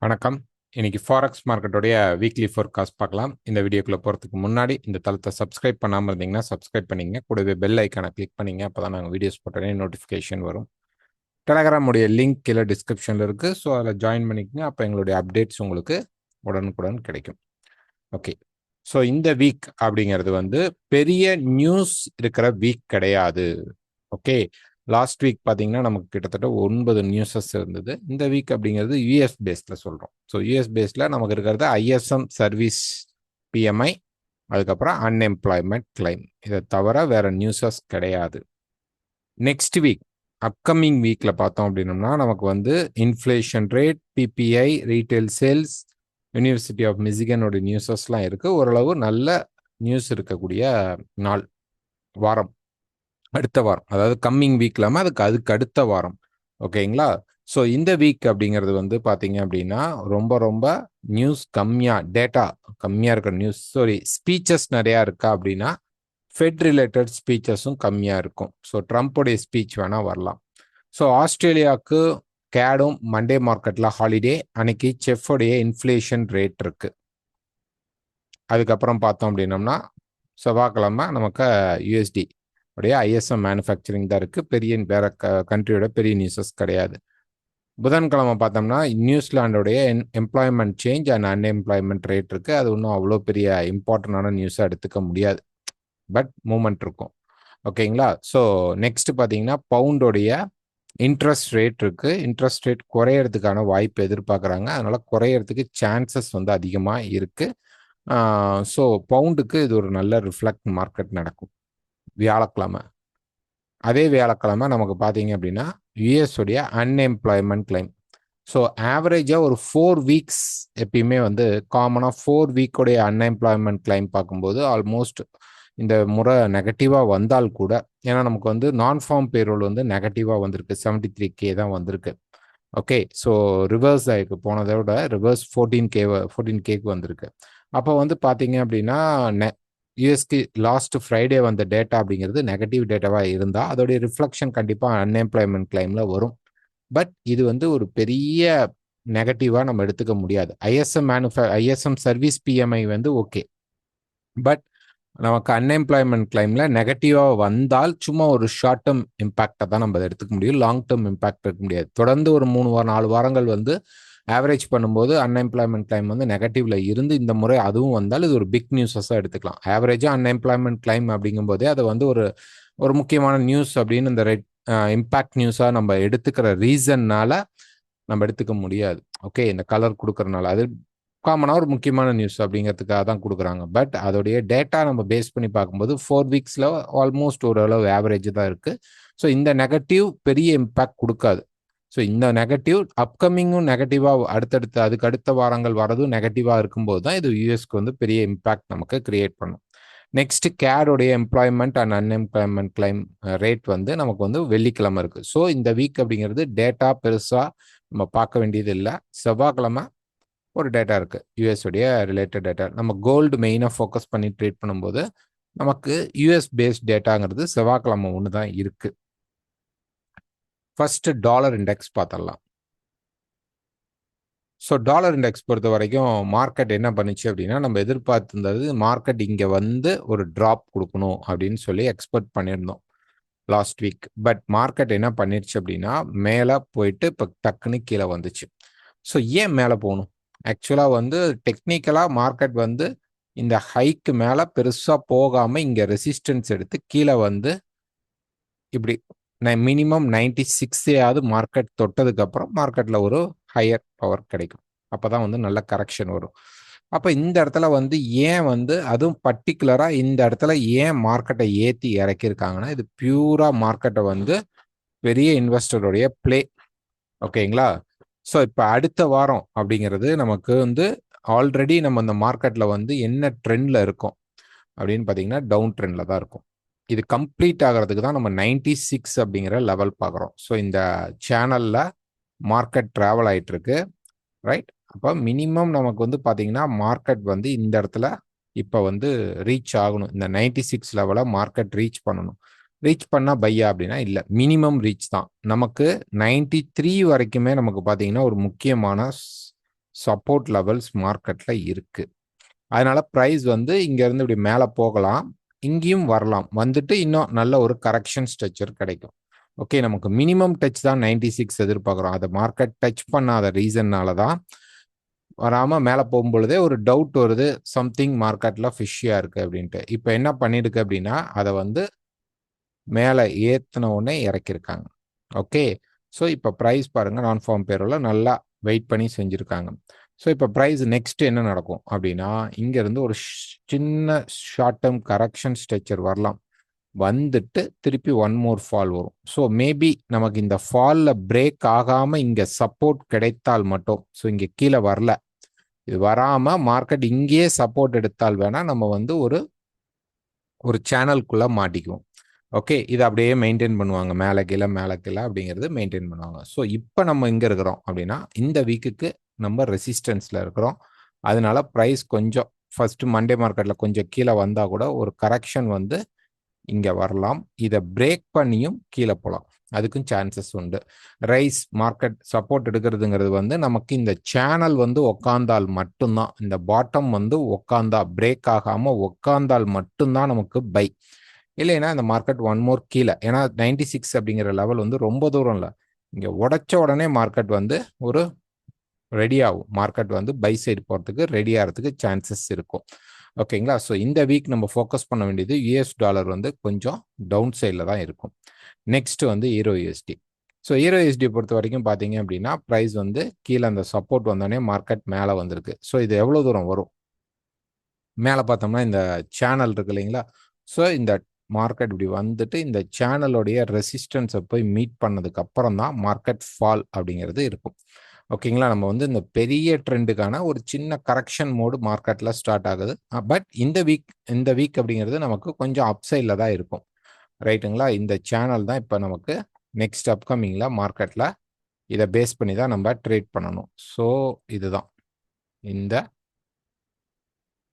வணக்கம். இன்னைக்கு forex மார்க்கெட்டோடைய weekly forecast பார்க்கலாம். இந்த வீடியோக்குள்ள போகிறதுக்கு முன்னாடி இந்த தளத்தை சப்ஸ்கிரைப் பண்ணாமல் இருந்தீங்கன்னா சப்ஸ்கிரைப் பண்ணிங்க. கூடவே பெல் ஐக்கானை கிளிக் பண்ணிங்க. அப்போ தான் நாங்கள் வீடியோஸ் போட்டோன்னே நோட்டிஃபிகேஷன் வரும். டெலகிராமுடைய லிங்க் கீழே டிஸ்கிரிப்ஷனில் இருக்குது. ஸோ அதில் ஜாயின் பண்ணிக்கங்க. அப்போ எங்களுடைய அப்டேட்ஸ் உங்களுக்கு உடனுக்குடன் கிடைக்கும். ஓகே. ஸோ இந்த வீக் அப்படிங்கிறது பெரிய நியூஸ் இருக்கிற வீக் கிடையாது. ஓகே. லாஸ்ட் வீக் பார்த்தீங்கன்னா நமக்கு கிட்டத்தட்ட 9 நியூஸஸ் இருந்தது. இந்த வீக் அப்படிங்கிறது யூஎஸ் பேஸில் சொல்கிறோம். ஸோ யூஎஸ் பேஸில் நமக்கு இருக்கிறது ஐஎஸ்எம் சர்வீஸ் பிஎம்ஐ, அதுக்கப்புறம் அன்எம்ப்ளாய்மெண்ட் கிளைம். இதை தவிர வேற நியூஸஸ் கிடையாது. நெக்ஸ்ட் வீக் அப்கமிங் வீக்கில் பார்த்தோம் அப்படின்னோம்னா நமக்கு inflation rate, PPI, retail sales, university of மிசிகனோட நியூஸஸ்லாம் இருக்குது. ஓரளவு நல்ல நியூஸ் இருக்கக்கூடிய நாள், வாரம், அடுத்த வாரம், அதாவது கம்மிங் வீக் இல்லாமல் அதுக்கு அடுத்த வாரம். ஓகேங்களா? ஸோ இந்த வீக் அப்படிங்கிறது பார்த்தீங்க அப்படின்னா ரொம்ப ரொம்ப நியூஸ் கம்மியாக, டேட்டா கம்மியாக இருக்கிற நியூஸ், ஸ்பீச்சஸ் நிறையா இருக்கா அப்படின்னா ஃபெட் ரிலேட்டட் ஸ்பீச்சஸும் கம்மியாக இருக்கும். ஸோ ட்ரம்ப்புடைய ஸ்பீச் வேணால் வரலாம். ஸோ ஆஸ்திரேலியாவுக்கு கேடும் மண்டே மார்க்கெட்டில் ஹாலிடே, அன்னைக்கு செஃபோடைய இன்ஃப்ளேஷன் ரேட் இருக்கு. அதுக்கப்புறம் பார்த்தோம் அப்படின்னோம்னா செவ்வாய்க்கிழமை நமக்கு யூஎஸ்டி உடைய ஐஎஸ்எம் மேனுஃபேக்சரிங் தான் இருக்குது. பெரிய வேற கண்ட்ரியோட பெரிய நியூஸஸ் கிடையாது. புதன்கிழமை பார்த்தோம்னா நியூசிலாண்டோடைய employment change and unemployment rate இருக்குது. அது ஒன்றும் அவ்வளோ பெரிய இம்பார்ட்டண்டான நியூஸாக எடுத்துக்க முடியாது, பட் மூமெண்ட் இருக்கும். ஓகேங்களா? ஸோ நெக்ஸ்ட் பார்த்தீங்கன்னா பவுண்டோடைய இன்ட்ரெஸ்ட் ரேட் இருக்கு. இன்ட்ரெஸ்ட் ரேட் குறையறதுக்கான வாய்ப்பு எதிர்பார்க்குறாங்க. அதனால குறையறதுக்கு சான்சஸ் அதிகமாக இருக்கு. ஸோ பவுண்டுக்கு இது ஒரு நல்ல ரிஃப்ளெக்ட் மார்க்கெட் நடக்கும் வியாழக்கிழமை. அதே வியாழக்கிழமை நமக்கு பார்த்தீங்க அப்படின்னா யூஎஸ் உடைய அன்எம்ப்ளாய்மெண்ட் கிளைம். ஸோ ஆவரேஜாக ஒரு 4 வீக்ஸ் எப்பயுமே காமனாக 4 வீக்கோடைய அன்எம்ப்ளாய்மெண்ட் கிளைம் பார்க்கும்போது ஆல்மோஸ்ட் இந்த முறை நெகட்டிவாக வந்தால் கூட, ஏன்னா நமக்கு நான் ஃபார்ம் பேரோல் நெகட்டிவாக வந்திருக்கு, 73K தான் வந்திருக்கு. ஓகே. ஸோ ரிவர்ஸ் ஆகிருக்கு, போனதை விட ரிவர்ஸ் 14Kக்கு வந்திருக்கு. அப்போ பார்த்தீங்க அப்படின்னா யூஎஸ்க்கு லாஸ்ட் ஃப்ரைடே வந்த டேட்டா அப்படிங்கிறது நெகட்டிவ் டேட்டாவாக இருந்தால் அதோடைய ரிஃப்ளெக்ஷன் கண்டிப்பாக அன்எம்ப்ளாய்மெண்ட் கிளைமில் வரும். பட் இது ஒரு பெரிய நெகட்டிவாக நம்ம எடுத்துக்க முடியாது. ISM service BMI okay, but நமக்கு அன்எம்ப்ளாய்மெண்ட் கிளைமில் நெகட்டிவாக வந்தால் சும்மா ஒரு ஷார்ட் டேர்ம் இம்பாக்டை தான் நம்ம அதை எடுத்துக்க முடியும். லாங் டேர்ம் இம்பாக்ட் இருக்க முடியாது. தொடர்ந்து ஒரு 4 வாரங்கள் ஆவரேஜ் பண்ணும்போது அன்எம்ப்ளாய்மெண்ட் கிளைம் நெகட்டிவ்ல இருந்து இந்த முறை அதுவும் வந்தால் இது ஒரு பிக் நியூஸஸாக எடுத்துக்கலாம். ஆவரேஜாக அன்எம்ப்ளாய்மெண்ட் கிளைம் அப்படிங்கும்போதே அதை ஒரு முக்கியமான நியூஸ் அப்படின்னு இந்த இம்பாக்ட் நியூஸாக நம்ம எடுத்துக்கிற ரீசன்னால நம்ம எடுத்துக்க முடியாது. ஓகே, இந்த கலர் கொடுக்கறனால அது காமனாக ஒரு முக்கியமான நியூஸ் அப்படிங்கிறதுக்காக தான் கொடுக்குறாங்க. பட் அதோடைய டேட்டா நம்ம பேஸ் பண்ணி பார்க்கும்போது 4 வீக்ஸில் ஆல்மோஸ்ட் ஓரளவு ஆவரேஜ் தான் இருக்குது. ஸோ இந்த நெகட்டிவ் பெரிய இம்பேக்ட் கொடுக்காது. ஸோ இந்த நெகட்டிவ் அப்கமிங்கும் நெகட்டிவாக அதுக்கு அடுத்த வாரங்கள் வரதும் நெகட்டிவாக இருக்கும்போது தான் இது யூஎஸ்க்கு பெரிய இம்பேக்ட் நமக்கு கிரியேட் பண்ணும். நெக்ஸ்ட் கேடோடைய employment and unemployment claim rate நமக்கு வெள்ளிக்கிழமை இருக்குது. ஸோ இந்த வீக் அப்படிங்கிறது டேட்டா பெருசாக நம்ம பார்க்க வேண்டியது இல்லை. செவ்வாய்க்கிழமை ஒரு டேட்டா இருக்குது, யூஎஸ் உடைய ரிலேட்டட் டேட்டா. நம்ம கோல்டு மெயினாக ஃபோக்கஸ் பண்ணி ட்ரேட் பண்ணும்போது நமக்கு யூஎஸ் பேஸ்ட் டேட்டாங்கிறது செவ்வாய்க்கிழமை ஒன்று தான் இருக்கு. ஃபர்ஸ்ட் டாலர் இண்டெக்ஸ் பார்த்துடலாம். ஸோ டாலர் இண்டெக்ஸ் பொறுத்த வரைக்கும் மார்க்கெட் என்ன பண்ணுச்சு அப்படின்னா, நம்ம எதிர்பார்த்திருந்தது மார்க்கெட் இங்கே ஒரு ட்ராப் கொடுக்கணும் அப்படின்னு சொல்லி எக்ஸ்பெக்ட் பண்ணியிருந்தோம் லாஸ்ட் வீக். பட் மார்க்கெட் என்ன பண்ணிருச்சு அப்படின்னா மேலே போயிட்டு இப்போ டக்குன்னு கீழே வந்துச்சு. ஸோ ஏன் மேலே போகணும்? ஆக்சுவலாக டெக்னிக்கலாக மார்க்கெட் இந்த ஹைக்கு மேலே பெருசாக போகாமல் இங்கே ரெசிஸ்டன்ஸ் எடுத்து கீழே இப்படி மினிமம் 96 மார்க்கெட் தொட்டதுக்கப்புறம் மார்க்கெட்டில் ஒரு ஹையர் பவர் கிடைக்கும். அப்போ தான் நல்ல கரெக்ஷன் வரும். அப்போ இந்த இடத்துல ஏன் அதுவும் பர்டிகுலராக இந்த இடத்துல ஏன் மார்க்கெட்டை ஏற்றி இறக்கியிருக்காங்கன்னா, இது பியூராக மார்க்கெட்டை பெரிய இன்வெஸ்டருடைய பிளே. ஓகேங்களா? ஸோ இப்போ அடுத்த வாரம் அப்படிங்கிறது நமக்கு ஆல்ரெடி நம்ம இந்த மார்க்கெட்டில் என்ன ட்ரெண்டில் இருக்கும் அப்படின்னு பார்த்தீங்கன்னா டவுன் ட்ரெண்டில் தான் இருக்கும். இது கம்ப்ளீட் ஆகிறதுக்கு தான் நம்ம 96 அப்படிங்கிற லெவல் பார்க்குறோம். ஸோ இந்த சேனலில் மார்க்கெட் ட்ராவல் ஆகிட்டு இருக்கு, ரைட்? அப்போ மினிமம் நமக்கு பார்த்தீங்கன்னா மார்க்கெட் இந்த இடத்துல இப்போ ரீச் ஆகணும். இந்த 96 லெவலை மார்க்கெட் ரீச் பண்ணணும். ரீச் பண்ணால் பையா அப்படின்னா இல்லை, மினிமம் ரீச் தான். நமக்கு 93 வரைக்குமே நமக்கு பார்த்தீங்கன்னா ஒரு முக்கியமான சப்போர்ட் லெவல்ஸ் மார்க்கெட்ல இருக்கு. அதனால பிரைஸ் வந்து இங்க இருந்து இப்படி மேல போகலாம், இங்கேயும் வரலாம். வந்துட்டு இன்னும் நல்ல ஒரு கரெக்ஷன் ஸ்ட்ரக்சர் கிடைக்கும். ஓகே, நமக்கு மினிமம் டச் தான் 96 எதிர்பார்க்குறோம். அதை மார்க்கெட் டச் பண்ணாத ரீசன்னால தான் வராம மேல போகும்பொழுதே ஒரு டவுட் வருது, சம்திங் மார்க்கெட்ல ஃபிஷ்ஷியா இருக்கு அப்படின்ட்டு. இப்போ என்ன பண்ணிருக்கு அப்படின்னா, அதை வந்து மேல ஏத்துன உடனே இறக்கியிருக்காங்க. ஓகே, ஸோ இப்போ பிரைஸ் பாருங்க, நான் ஃபார்ம் பேரோல நல்லா வெயிட் பண்ணி செஞ்சிருக்காங்க. ஸோ இப்போ பிரைஸ் நெக்ஸ்ட் என்ன நடக்கும் அப்படின்னா, இங்க இருந்து ஒரு சின்ன ஷார்ட் டேர்ம் கரெக்ஷன் ஸ்ட்ரக்சர் வரலாம். வந்துட்டு திருப்பி ஒன் மோர் ஃபால் வரும். ஸோ மேபி நமக்கு இந்த ஃபால்ல பிரேக் ஆகாம இங்க சப்போர்ட் கிடைத்தால் மட்டும், ஸோ இங்க கீழே வரல, இது வராம மார்க்கெட் இங்கேயே சப்போர்ட் எடுத்தால் வேணா நம்ம வந்து ஒரு சேனலுக்குள்ள மாட்டிக்குவோம். ஓகே, இது அப்படியே மெயின்டைன் பண்ணுவாங்க, மேலே கீழே மேலே கீழே அப்படிங்கிறது மெயின்டைன் பண்ணுவாங்க. ஸோ இப்போ நம்ம இங்கே இருக்கிறோம் அப்படின்னா, இந்த வீக்குக்கு நம்ம ரெசிஸ்டன்ஸில் இருக்கிறோம். அதனால ப்ரைஸ் கொஞ்சம் ஃபர்ஸ்ட் மண்டே மார்க்கெட்டில் கொஞ்சம் கீழே வந்தால் கூட ஒரு கரெக்ஷன் வந்து இங்கே வரலாம். இதை பிரேக் பண்ணியும் கீழே போகலாம், அதுக்கும் சான்சஸ் உண்டு. ரைஸ் மார்க்கெட் சப்போர்ட் எடுக்கிறதுங்கிறது வந்து நமக்கு இந்த சேனல் வந்து உக்காந்தால் மட்டும்தான், இந்த பாட்டம் வந்து உக்காந்தா பிரேக் ஆகாமல் உக்காந்தால் மட்டும்தான் நமக்கு பை. இல்லைன்னா இந்த மார்க்கெட் ஒன் மோர் கீழே, ஏன்னா 96 அப்படிங்கிற லெவல் வந்து ரொம்ப தூரம் இல்லை, இங்கே உடைச்ச உடனே மார்க்கெட் வந்து ஒரு ரெடி ஆகும். மார்க்கெட் வந்து பை சைடு போகிறதுக்கு ரெடி ஆகிறதுக்கு சான்சஸ் இருக்கும். ஓகேங்களா, ஸோ இந்த வீக் நம்ம ஃபோக்கஸ் பண்ண வேண்டியது யூஎஸ் டாலர் வந்து கொஞ்சம் டவுன் சைடில் தான் இருக்கும். நெக்ஸ்ட் வந்து ஈரோ யூஎஸ்டி. ஸோ ஈரோ யூஎஸ்டி பொறுத்த வரைக்கும் பார்த்தீங்க அப்படின்னா, ப்ரைஸ் வந்து கீழே அந்த சப்போர்ட் வந்தோடனே மார்க்கெட் மேலே வந்திருக்கு. ஸோ இது எவ்வளோ தூரம் வரும், மேலே பார்த்தோம்னா இந்த சேனல் இருக்கு இல்லைங்களா, ஸோ இந்த மார்க்கெட் இப்படி வந்துட்டு இந்த சேனலோடைய ரெசிஸ்டன்ஸை போய் மீட் பண்ணதுக்கு அப்புறம் தான் மார்க்கெட் ஃபால் அப்படிங்கிறது இருக்கும். ஓகேங்களா, நம்ம வந்து இந்த பெரிய ட்ரெண்டுக்கான ஒரு சின்ன கரெக்ஷன் மோடு மார்க்கெட்ல ஸ்டார்ட் ஆகுது. பட் இந்த வீக் அப்படிங்கிறது நமக்கு கொஞ்சம் அப்சைடில் தான் இருக்கும். ரைட்டுங்களா, இந்த சேனல் தான் இப்போ நமக்கு நெக்ஸ்ட் அப்கமிங்ல மார்க்கெட்ல இதை பேஸ் பண்ணி தான் நம்ம ட்ரேட் பண்ணணும். ஸோ இதுதான், இந்த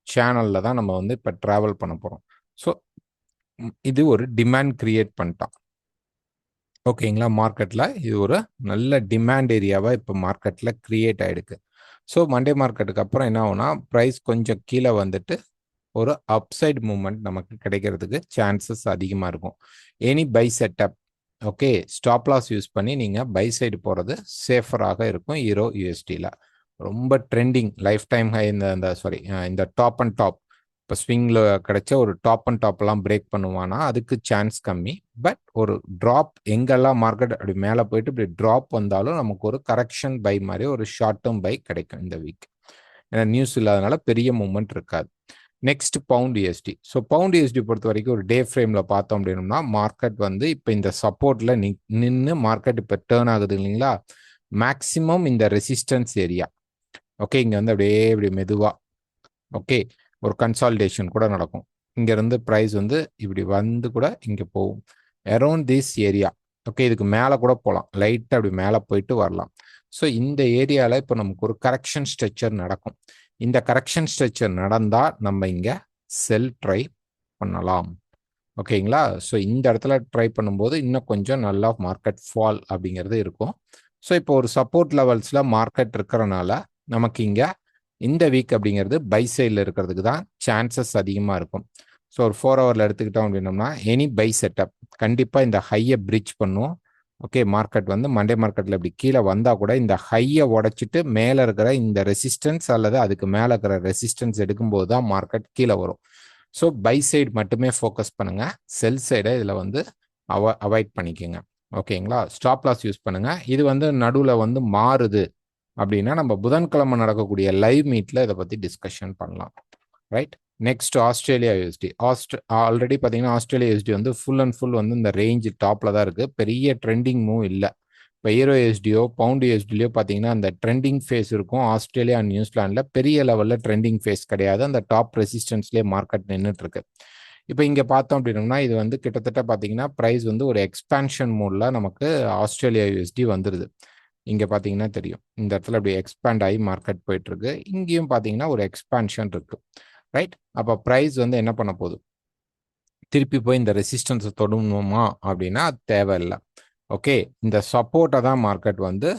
சேனல்ல தான் நம்ம வந்து இப்போ டிராவல் பண்ண போறோம். ஸோ இது ஒரு டிமாண்ட் கிரியேட் பண்ணிட்டான். ஓகேங்களா, மார்க்கெட்ல இது ஒரு நல்ல டிமாண்ட் ஏரியாவா இப்போ மார்க்கெட்ல கிரியேட் ஆயிடுக்கு. ஸோ மண்டே மார்க்கெட்டுக்கு அப்புறம் என்ன ஆகும்னா, ப்ரைஸ் கொஞ்சம் கீழே வந்துட்டு ஒரு அப்சைட் மூவ்மெண்ட் நமக்கு கிடைக்கிறதுக்கு சான்சஸ் அதிகமாக இருக்கும். Any buy setup, okay, stop loss use பண்ணி நீங்கள் பை சைடு போகிறது சேஃபராக இருக்கும். ஈரோ யூஎஸ்டியில் ரொம்ப ட்ரெண்டிங் லைஃப் டைம் ஹை, இந்த டாப் அண்ட் டாப், இப்போ ஸ்விங்கில் கிடைச்ச ஒரு டாப் அண்ட் டாப்லாம் பிரேக் பண்ணுவானா அதுக்கு சான்ஸ் கம்மி. பட் ஒரு ட்ராப், எங்கெல்லாம் மார்க்கெட் அப்படி மேலே போயிட்டு இப்படி ட்ராப் வந்தாலும் நமக்கு ஒரு கரெக்ஷன் பை மாதிரி ஒரு ஷார்ட் டேர்ம் பை கிடைக்கும் இந்த வீக். ஏன்னா நியூஸ் இல்லாதனால பெரிய மூவ்மெண்ட் இருக்காது. Next pound USD. So pound USD பொறுத்த வரைக்கும் ஒரு டே ஃப்ரேமில் பார்த்தோம் அப்படின்னா, மார்க்கெட் வந்து இப்போ இந்த சப்போர்ட்டில் நின்று மார்க்கெட் இப்போ டேர்ன் ஆகுது இல்லைங்களா, மேக்சிமம் இந்த ரெசிஸ்டன்ஸ் ஏரியா. ஓகே, இங்கே வந்து அப்படியே இப்படி மெதுவாக ஓகே ஒரு கன்சால்டேஷன் கூட நடக்கும். இங்கேருந்து ப்ரைஸ் வந்து இப்படி வந்து கூட இங்கே போகும் அரௌண்ட் திஸ் ஏரியா. ஓகே, இதுக்கு மேலே கூட போகலாம், லைட்டாக அப்படி மேலே போயிட்டு வரலாம். ஸோ இந்த ஏரியாவில் இப்போ நமக்கு ஒரு கரெக்ஷன் ஸ்ட்ரக்சர் நடக்கும். இந்த கரெக்ஷன் ஸ்ட்ரக்சர் நடந்தால் நம்ம இங்கே செல் ட்ரை பண்ணலாம். ஓகேங்களா, ஸோ இந்த இடத்துல ட்ரை பண்ணும்போது இன்னும் கொஞ்சம் நல்லா மார்க்கெட் ஃபால் அப்படிங்கிறது இருக்கும். ஸோ இப்போ ஒரு சப்போர்ட் லெவல்ஸில் மார்க்கெட் இருக்கிறனால நமக்கு இங்கே இந்த வீக் அப்படிங்கிறது பை சைடில் இருக்கிறதுக்கு தான் சான்சஸ் அதிகமாக இருக்கும். ஸோ ஒரு 4 ஹவரில் எடுத்துக்கிட்டோம் அப்படின்னோம்னா, எனி பை செட்டப் கண்டிப்பாக இந்த ஹையை பிரிட்ஜ் பண்ணும். ஓகே, மார்க்கெட் வந்து மண்டே மார்க்கெட்டில் இப்படி கீழே வந்தால் கூட இந்த ஹையை உடைச்சிட்டு மேலே இருக்கிற இந்த ரெசிஸ்டன்ஸ் அல்லது அதுக்கு மேலே இருக்கிற ரெசிஸ்டன்ஸ் எடுக்கும்போது தான் மார்க்கெட் கீழே வரும். ஸோ பை சைடு மட்டுமே ஃபோக்கஸ் பண்ணுங்க, செல் சைடை இதில் வந்து அவாய்ட் பண்ணிக்கோங்க. ஓகேங்களா, ஸ்டாப் லாஸ் யூஸ் பண்ணுங்க. இது வந்து நடுவில் வந்து மாறுது அப்படின்னா நம்ம புதன்கிழமை நடக்கக்கூடிய லைவ் மீட்ல இதை பற்றி டிஸ்கஷன் பண்ணலாம். Right, next Australia USD. Already பார்த்தீங்கன்னா ஆஸ்திரேலியா யூஎஸ்டி வந்து ஃபுல் அண்ட் ஃபுல் வந்து இந்த ரேஞ்ச் டாப்பில் தான் இருக்குது, பெரிய ட்ரெண்டிங் மூவ் இல்லை. இப்போ ஈரோ யூஎஸ்டியோ பவுண்ட் யூஎஸ்டிலையோ பார்த்தீங்கன்னா அந்த ட்ரெண்டிங் ஃபேஸ் இருக்கும். ஆஸ்திரேலியா அண்ட் நியூசிலாண்டில் பெரிய லெவலில் ட்ரெண்டிங் ஃபேஸ் கிடையாது, அந்த டாப் ரெசிஸ்டன்ஸ்லேயே மார்க்கெட் நின்றுட்டு இருக்கு. இப்போ இங்கே பார்த்தோம் அப்படின்னோம்னா, இது வந்து கிட்டத்தட்ட பார்த்தீங்கன்னா ப்ரைஸ் வந்து ஒரு எக்ஸ்பான்ஷன் மோடில் நமக்கு ஆஸ்திரேலியா யூஎஸ்டி வந்துடுது. இங்கே பார்த்தீங்கன்னா தெரியும், இந்த இடத்துல அப்படி எக்ஸ்பேண்ட் ஆகி மார்க்கெட் போயிட்டு இருக்கு. இங்கேயும் பார்த்தீங்கன்னா ஒரு எக்ஸ்பான்ஷன் இருக்கு. ரைட், அப்போ ப்ரைஸ் வந்து என்ன பண்ண போகுது, திருப்பி போய் இந்த ரெசிஸ்டன்ஸை தொடணுமா அப்படின்னா அது தேவையில்லை. ஓகே, இந்த சப்போர்ட்டை தான் மார்க்கெட் வந்து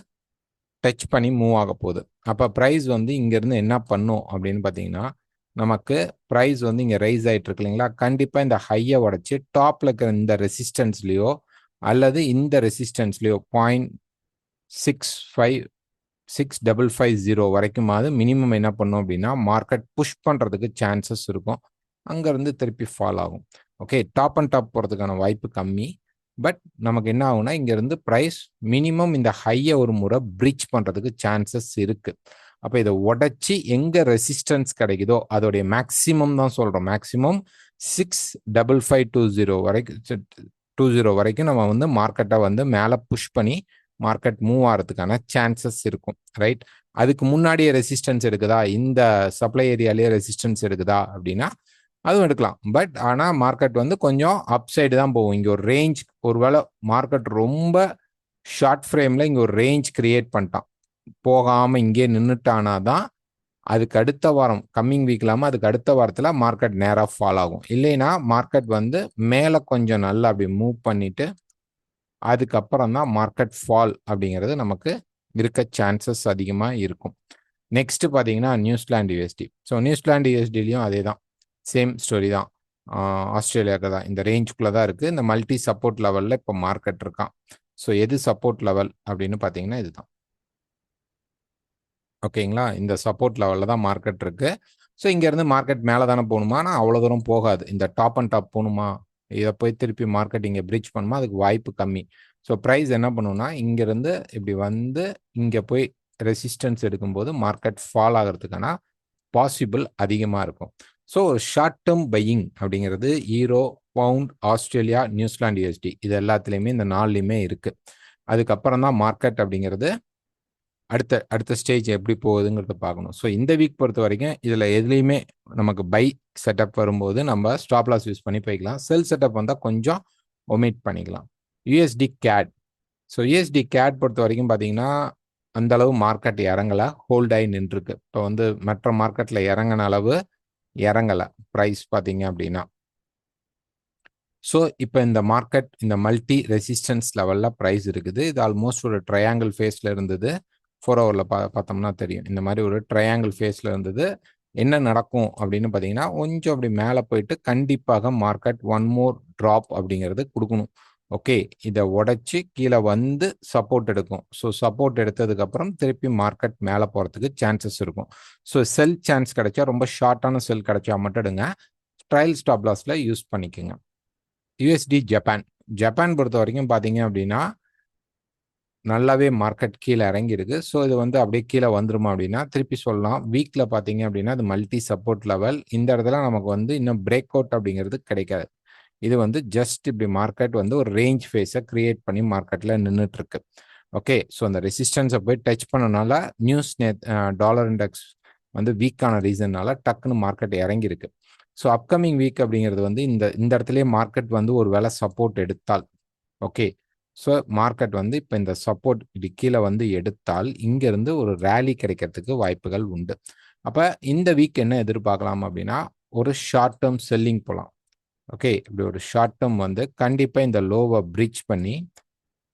டச் பண்ணி மூவ் ஆக போகுது. அப்போ ப்ரைஸ் வந்து இங்கேருந்து என்ன பண்ணும் அப்படின்னு பார்த்தீங்கன்னா, நமக்கு ப்ரைஸ் வந்து இங்கே ரைஸ் ஆகிட்டு இருக்கு இல்லைங்களா, கண்டிப்பாக இந்த ஹையை உடச்சி டாப்பில் இருக்கிற இந்த ரெசிஸ்டன்ஸ்லையோ அல்லது இந்த ரெசிஸ்டன்ஸ்லையோ 0.6550 வரைக்குமாவது மினிமம் என்ன பண்ணும் அப்படின்னா மார்க்கெட் புஷ் பண்ணுறதுக்கு சான்சஸ் இருக்கும். அங்கேருந்து திருப்பி ஃபால் ஆகும். ஓகே, டாப் அண்ட் டாப் போகிறதுக்கான வாய்ப்பு கம்மி. பட் நமக்கு என்ன ஆகும்னா இங்கேருந்து ப்ரைஸ் மினிமம் இந்த ஹையை ஒரு முறை பிரீச் பண்ணுறதுக்கு சான்சஸ் இருக்குது. அப்போ இதை உடச்சி எங்கே ரெசிஸ்டன்ஸ் கிடைக்குதோ அதோடைய மேக்ஸிமம் தான் சொல்கிறோம். மேக்ஸிமம் 65520 வரைக்கும் 20 வரைக்கும் நம்ம வந்து மார்க்கெட்டை வந்து மேலே புஷ் பண்ணி மார்க்கெட் மூவ் ஆகிறதுக்கான சான்சஸ் இருக்கும். ரைட், அதுக்கு முன்னாடியே ரெசிஸ்டன்ஸ் எடுக்குதா, இந்த சப்ளை ஏரியாலேயே ரெசிஸ்டன்ஸ் எடுக்குதா அப்படின்னா அதுவும் எடுக்கலாம். பட் ஆனால் மார்க்கெட் வந்து கொஞ்சம் அப்சைடு தான் போகும். இங்கே ஒரு ரேஞ்ச், ஒருவேளை மார்க்கெட் ரொம்ப ஷார்ட் ஃப்ரேமில் இங்கே ஒரு ரேஞ்ச் கிரியேட் பண்ணிட்டான், போகாமல் இங்கே நின்றுட்டானா தான் அதுக்கு அடுத்த வாரம் கம்மிங் வீக் இல்லாமல் அதுக்கு அடுத்த வாரத்தில் மார்க்கெட் நேராக ஃபால் ஆகும். இல்லைன்னா மார்க்கெட் வந்து மேலே கொஞ்சம் நல்லா அப்படி மூவ் பண்ணிட்டு அதுக்கப்புறம் தான் மார்க்கெட் ஃபால் அப்படிங்கிறது நமக்கு இருக்க சான்சஸ் அதிகமாக இருக்கும். நெக்ஸ்ட் பார்த்தீங்கன்னா நியூசிலாந்து யூஎஸ்டி. ஸோ நியூசிலாந்து யூஎஸ்டிலையும் அதே தான், சேம் ஸ்டோரி தான். ஆஸ்திரேலியாவுக்கு தான் இந்த ரேஞ்சுக்குள்ளே தான் இருக்குது. இந்த மல்டி சப்போர்ட் லெவலில் இப்போ மார்க்கெட் இருக்கான். ஸோ எது சப்போர்ட் லெவல் அப்படின்னு பார்த்தீங்கன்னா இதுதான். ஓகேங்களா, இந்த சப்போர்ட் லெவலில் தான் மார்க்கெட் இருக்குது. ஸோ இங்கேருந்து மார்க்கெட் மேலே தானே போகணுமா, ஆனால் அவ்வளோ தூரம் போகாது. இந்த டாப் அண்ட் டாப் போகணுமா, இதை போய் திருப்பி மார்க்கெட் இங்கே பிரீச் பண்ணுமா, அதுக்கு வாய்ப்பு கம்மி. ஸோ ப்ரைஸ் என்ன பண்ணுன்னா இங்கேருந்து இப்படி வந்து இங்கே போய் ரெசிஸ்டன்ஸ் எடுக்கும்போது மார்க்கெட் ஃபால் ஆகிறதுக்கான பாசிபிள் அதிகமாக இருக்கும். ஸோ ஷார்ட் டேர்ம் பையிங் அப்படிங்கிறது ஈரோ, பவுண்ட், ஆஸ்திரேலியா, நியூசிலாந்து யூஎஸ்டி இது எல்லாத்துலேயுமே இந்த நாலுலேயுமே இருக்குது. அதுக்கப்புறம் தான் மார்க்கெட் அப்படிங்கிறது அடுத்த ஸ்டேஜ் எப்படி போகுதுங்கிறத பார்க்கணும். ஸோ இந்த வீக் பொறுத்த வரைக்கும் இதில் எதுலேயுமே நமக்கு பை செட்டப் வரும்போது நம்ம ஸ்டாப் லாஸ் யூஸ் பண்ணி போய்க்கலாம். செல் செட்டப் வந்தால் கொஞ்சம் ஒமிட் பண்ணிக்கலாம். USD CAD. So USD CAD பொறுத்த வரைக்கும் பார்த்தீங்கன்னா அந்தளவு மார்க்கெட் இறங்கலை, ஹோல்ட் ஆகி நின்றுருக்கு. இப்போ வந்து மற்ற மார்க்கெட்டில் இறங்கின அளவு இறங்கலை ப்ரைஸ் பார்த்தீங்க அப்படின்னா. ஸோ இப்போ இந்த மார்க்கெட் இந்த மல்டி ரெசிஸ்டன்ஸ் லெவலில் ப்ரைஸ் இருக்குது. இது ஆல்மோஸ்ட் ஒரு ட்ரையாங்கிள் ஃபேஸில் இருந்தது. 4 ஹவரில் பார்த்தோம்னா தெரியும். இந்த மாதிரி ஒரு ட்ரையாங்கிள் ஃபேஸில் இருந்தது. என்ன நடக்கும் அப்படின்னு பார்த்தீங்கன்னா கொஞ்சம் அப்படி மேலே போயிட்டு கண்டிப்பாக மார்க்கெட் ஒன் மோர் ட்ராப் அப்படிங்கிறது கொடுக்கணும். ஓகே, இதை உடச்சி கீழே வந்து சப்போர்ட் எடுக்கும். ஸோ சப்போர்ட் எடுத்ததுக்கப்புறம் திருப்பி மார்க்கெட் மேலே போகிறதுக்கு சான்சஸ் இருக்கும். ஸோ செல் சான்ஸ் கிடைச்சா, ரொம்ப ஷார்ட்டான செல் கிடைச்சா மட்டும் எடுங்க. ட்ரையல் ஸ்டாப் லாஸில் யூஸ் பண்ணிக்கோங்க. யூஎஸ்டி ஜப்பான் பொறுத்த வரைக்கும் பார்த்தீங்க அப்படின்னா நல்லாவே மார்க்கெட் கீழே இறங்கியிருக்கு. ஸோ இது வந்து அப்படியே கீழே வந்துருமா அப்படின்னா திருப்பி சொல்லலாம். வீக்கில் பார்த்தீங்க அப்படின்னா அது மல்டி சப்போர்ட் லெவல். இந்த இடத்துல நமக்கு வந்து இன்னும் பிரேக் அவுட் அப்படிங்கிறது கிடைக்காது. இது வந்து ஜஸ்ட் இப்படி மார்க்கெட் வந்து ஒரு ரேஞ்ச் ஃபேஸை கிரியேட் பண்ணி மார்க்கெட்டில் நின்றுட்டுருக்கு. ஓகே, ஸோ அந்த ரெசிஸ்டன்ஸை போய் டச் பண்ணனால டாலர் இண்டெக்ஸ் வந்து வீக்கான ரீசன்னால டக்குன்னு மார்க்கெட் இறங்கியிருக்கு. ஸோ அப்கமிங் வீக் அப்படிங்கிறது வந்து இந்த இடத்துலேயே மார்க்கெட் வந்து ஒரு வேளை சப்போர்ட் எடுத்தால், ஓகே, ஸோ மார்க்கெட் வந்து இப்போ இந்த சப்போர்ட் இப்படி கீழே வந்து எடுத்தால் இங்கேருந்து ஒரு ரேலி கிடைக்கிறதுக்கு வாய்ப்புகள் உண்டு. அப்போ இந்த வீக் என்ன எதிர்பார்க்கலாம் அப்படின்னா ஒரு ஷார்ட் டேர்ம் செல்லிங் போகலாம். ஓகே, இப்படி ஒரு ஷார்ட் டேர்ம் வந்து கண்டிப்பாக இந்த லோவை பிரீச் பண்ணி,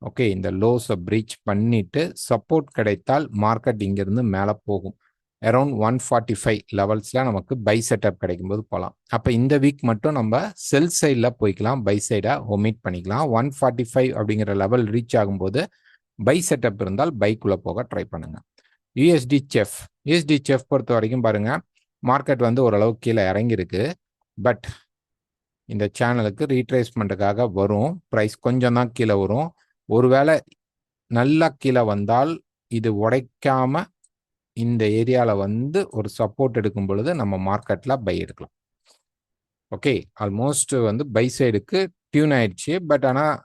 ஓகே, இந்த லோஸை பிரீச் பண்ணிட்டு சப்போர்ட் கிடைத்தால் மார்க்கெட் இங்கேருந்து மேலே போகும். அரௌண்ட் 145 லெவல்ஸில் நமக்கு பை செட்டப் கிடைக்கும்போது போகலாம். அப்போ இந்த வீக் மட்டும் நம்ம செல் சைடில் போய்க்கலாம், பை சைடை ஒமிட் பண்ணிக்கலாம். 145 அப்படிங்கிற லெவல் ரீச் ஆகும்போது பை செட்டப் இருந்தால் பைக்குள்ளே போக ட்ரை பண்ணுங்கள். யூஎஸ்டி செஃப் பொறுத்த வரைக்கும் பாருங்கள், மார்க்கெட் வந்து ஓரளவு கீழே இறங்கியிருக்கு. பட் இந்த சேனலுக்கு ரீட்ரேஸ்மெண்ட்டுக்காக வரும். ப்ரைஸ் கொஞ்சம் தான் கீழே வரும். ஒருவேளை நல்லா கீழே வந்தால் இது உடைக்காம இந்த ஏரியாவில் வந்து ஒரு சப்போர்ட் எடுக்கும் பொழுது நம்ம மார்க்கெட்டில் பை எடுக்கலாம். ஓகே, ஆல்மோஸ்ட் வந்து பை சைடுக்கு டியூன் ஆயிடுச்சு. பட் ஆனால்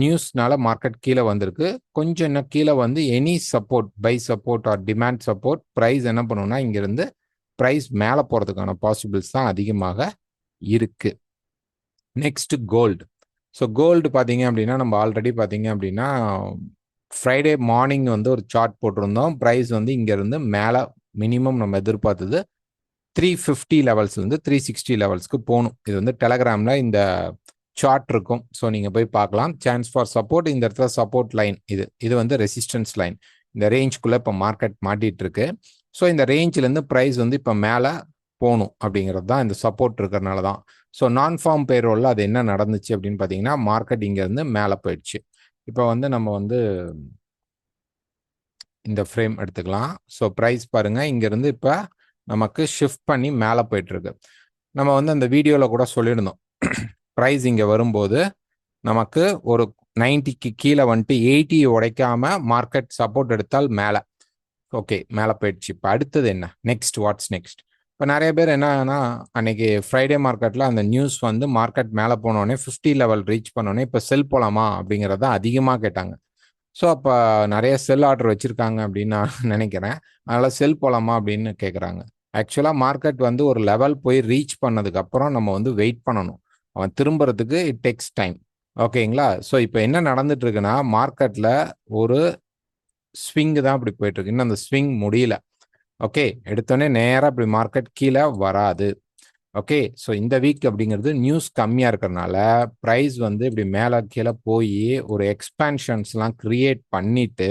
நியூஸ்னால மார்க்கெட் கீழே வந்திருக்கு. கொஞ்சம் இன்னும் கீழே வந்து any support, buy support or demand support, price என்ன பண்ணுன்னா இங்கேருந்து ப்ரைஸ் மேலே போகிறதுக்கான பாசிபிள்ஸ் தான் அதிகமாக இருக்கு. Next gold. ஸோ கோல்டு பார்த்தீங்க அப்படின்னா நம்ம ஆல்ரெடி பார்த்தீங்க அப்படின்னா ஃப்ரைடே மார்னிங் வந்து ஒரு சார்ட் போட்டிருந்தோம். ப்ரைஸ் வந்து இங்கேருந்து மேலே மினிமம் நம்ம எதிர்பார்த்தது 350 லெவல்ஸ்லேருந்து 360 லெவல்ஸ்க்கு போகணும். இது வந்து டெலகிராமில் இந்த சார்ட் இருக்கும். ஸோ நீங்கள் போய் பார்க்கலாம். சான்ஸ் ஃபார் சப்போர்ட், இந்த இடத்துல சப்போர்ட் லைன், இது வந்து ரெசிஸ்டன்ஸ் லைன். இந்த ரேஞ்சுக்குள்ளே இப்போ மார்க்கெட் மாட்டிகிட்டு இருக்கு. ஸோ இந்த ரேஞ்சிலேருந்து ப்ரைஸ் வந்து இப்போ மேலே போகணும் அப்படிங்கிறது தான் இந்த சப்போர்ட் இருக்கிறனால தான். ஸோ நான் ஃபார்ம் பேரோலில் அது என்ன நடந்துச்சு அப்படின்னு பார்த்தீங்கன்னா மார்க்கெட் இங்கேருந்து மேலே போயிடுச்சு. இப்போ வந்து நம்ம வந்து இந்த ஃப்ரேம் எடுத்துக்கலாம். ஸோ ப்ரைஸ் பாருங்கள் இங்கேருந்து இப்போ நமக்கு ஷிஃப்ட் பண்ணி மேலே போயிட்டுருக்கு. நம்ம வந்து அந்த வீடியோவில் கூட சொல்லியிருந்தோம் ப்ரைஸ் இங்கே வரும்போது நமக்கு ஒரு 90க்கு கீழே வந்துட்டு 80 உடைக்காம மார்க்கெட் சப்போர்ட் எடுத்தால் மேலே ஓகே மேலே போயிடுச்சு. இப்போ அடுத்தது என்ன நெக்ஸ்ட் வாட்ஸ் நெக்ஸ்ட்? இப்போ நிறைய பேர் என்னன்னா அன்னைக்கு ஃப்ரைடே மார்க்கெட்டில் அந்த நியூஸ் வந்து மார்க்கெட் மேலே போனோடனே 50 லெவல் ரீச் பண்ணோடனே இப்போ செல் போகலாமா அப்படிங்கிறத அதிகமாக கேட்டாங்க. ஸோ அப்போ நிறைய செல் ஆர்டர் வச்சுருக்காங்க அப்படின்னு நான் நினைக்கிறேன். அதனால் செல் போகலாமா அப்படின்னு கேட்குறாங்க. ஆக்சுவலாக மார்க்கெட் வந்து ஒரு லெவல் போய் ரீச் பண்ணதுக்கப்புறம் நம்ம வந்து வெயிட் பண்ணணும். அவன் திரும்புறதுக்கு இட் டேக்ஸ் டைம். ஓகேங்களா? ஸோ இப்போ என்ன நடந்துட்டு இருக்குன்னா மார்க்கெட்டில் ஒரு ஸ்விங்கு தான் இப்படி போயிட்டு இருக்கு. இன்னும் அந்த ஸ்விங் முடியல. ஓகே எடுத்தோடனே நேராக இப்படி மார்க்கெட் கீழே வராது. ஓகே ஸோ இந்த வீக் அப்படிங்கிறது நியூஸ் கம்மியாக இருக்கிறனால ப்ரைஸ் வந்து இப்படி மேலே கீழே போய் ஒரு எக்ஸ்பேன்ஷன்ஸ்லாம் கிரியேட் பண்ணிட்டு